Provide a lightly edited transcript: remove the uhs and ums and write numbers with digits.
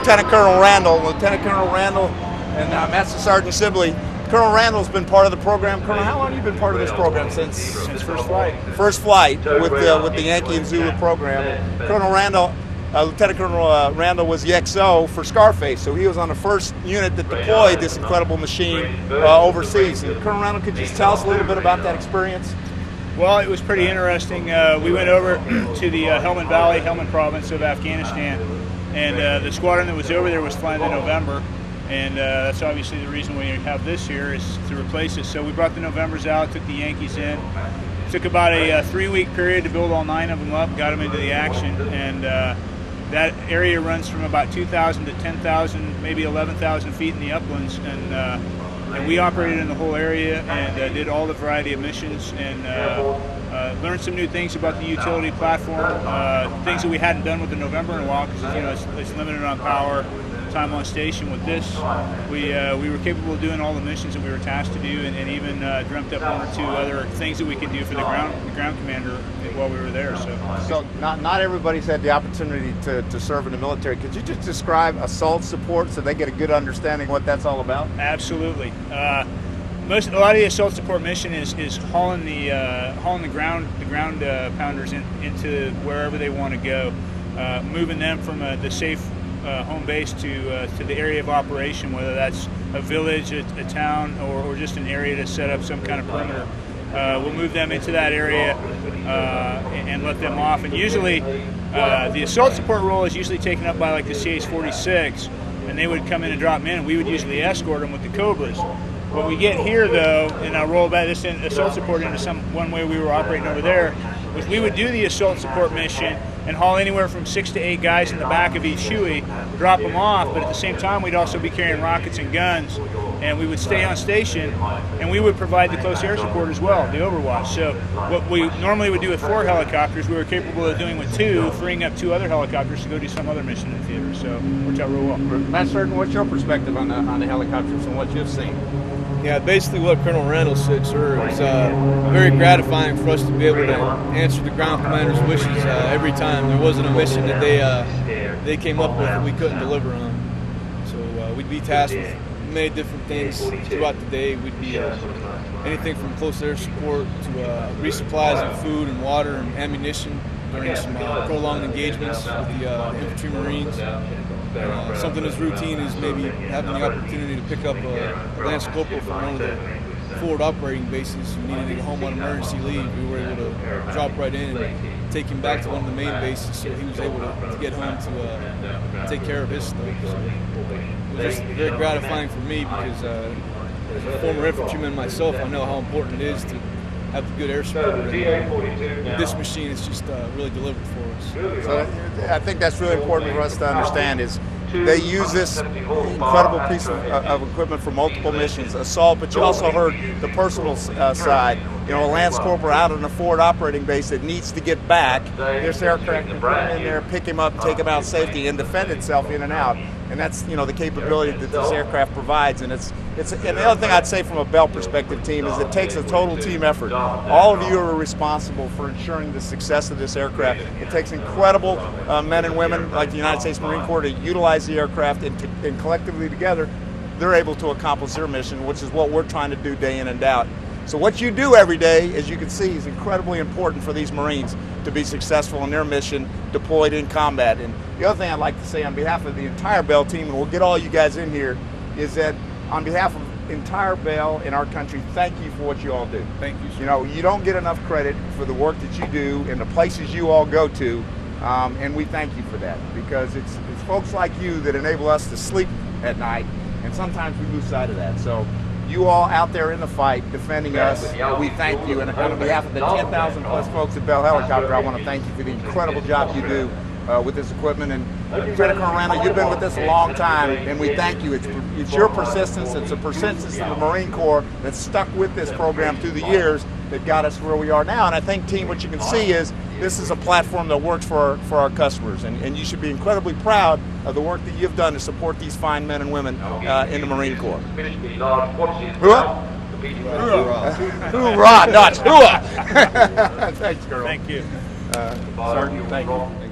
Lieutenant Colonel Randall. Lieutenant Colonel Randall and Master Sergeant Sibley. Colonel Randall's been part of the program. Colonel, how long have you been part of this program? Since first flight. First flight with the Yankee and Zulu program. Colonel Randall, Lieutenant Colonel Randall was the XO for Scarface, so he was on the first unit that deployed this incredible machine overseas. And Colonel Randall, could you just tell us a little bit about that experience? Well, it was pretty interesting. We went over to the Helmand Valley, Helmand province of Afghanistan, and the squadron that was over there was flying in November. And that's obviously the reason we have this here, is to replace it. So we brought the Novembers out, took the Yankees in. It took about a 3-week period to build all 9 of them up, got them into the action. And that area runs from about 2,000 to 10,000, maybe 11,000 feet in the uplands. And we operated in the whole area and did all the variety of missions and learned some new things about the utility platform, things that we hadn't done with the November in a while, because it's limited on power, time on station. With this, we were capable of doing all the missions that we were tasked to do, and even dreamt up 1 or 2 other things that we could do for the ground commander while we were there. So not everybody's had the opportunity to serve in the military. Could you just describe assault support so they get a good understanding of what that's all about? Absolutely. A lot of the assault support mission is hauling the ground pounders into wherever they want to go, moving them from the safe home base to the area of operation, whether that's a village, a town, or just an area to set up some kind of perimeter. We'll move them into that area and let them off. And usually, the assault support role is usually taken up by like the CH-46, and they would come in and drop them in, and we would usually escort them with the Cobras. What we get here, though, and I'll roll back this in assault support into one way we were operating over there, was we would do the assault support mission and haul anywhere from 6 to 8 guys in the back of each Huey, drop them off, but at the same time we'd also be carrying rockets and guns, and we would stay on station, and we would provide the close air support as well, the overwatch. So what we normally would do with 4 helicopters, we were capable of doing with 2, freeing up 2 other helicopters to go do some other mission in the theater. So it worked out real well. Matt Certain, what's your perspective on the helicopters and what you've seen? Yeah, basically what Colonel Randall said, sir. It was very gratifying for us to be able to answer the ground commander's wishes every time. There wasn't a mission that they came up with that we couldn't deliver on. So we'd be tasked with many different things throughout the day. We'd be anything from close air support to resupplies of food and water and ammunition during some prolonged engagements with the infantry Marines. Something as routine as maybe having the opportunity to pick up a Lance Corporal from one of the forward operating bases who needed to go home on emergency leave. We were able to drop right in and take him back to one of the main bases, so he was able to get home to take care of his stuff. So it was just very gratifying for me because as a former infantryman myself, I know how important it is to have the good air support. This machine is just really delivered for us. So I think that's really important for us to understand is they use this incredible piece of equipment for multiple missions, assault, but you also heard the personal side. You know, a Lance Corporal out on a forward operating base that needs to get back, this aircraft can come in there, pick him up, take him out safety, and defend itself in and out. And that's, you know, the capability that this aircraft provides. And and the other thing I'd say from a Bell perspective, team, is it takes a total team effort. All of you are responsible for ensuring the success of this aircraft. It takes incredible men and women like the United States Marine Corps to utilize the aircraft, and collectively together, they're able to accomplish their mission, which is what we're trying to do day in and out. So what you do every day, as you can see, is incredibly important for these Marines to be successful in their mission deployed in combat. And the other thing I'd like to say on behalf of the entire Bell team, and we'll get all you guys in here, is that on behalf of entire Bell in our country, thank you for what you all do. Thank you, sir. You know, you don't get enough credit for the work that you do and the places you all go to, and we thank you for that, because it's folks like you that enable us to sleep at night, and sometimes we lose sight of that. So you all out there in the fight defending us, we thank you. And on behalf of the 10,000 plus folks at Bell Helicopter, I want to thank you for the incredible job you do with this equipment. And Lieutenant Colonel Randall, you've been with us a long time, and we thank you. It's your persistence, it's a persistence of the Marine Corps that's stuck with this program through the years that got us where we are now. And I think, team, what you can see is this is a platform that works for our customers, and you should be incredibly proud of the work that you've done to support these fine men and women in the Marine Corps. Hoorah! Hoorah, not hooah! Thanks, Colonel. Thank you. Sergeant, thank you.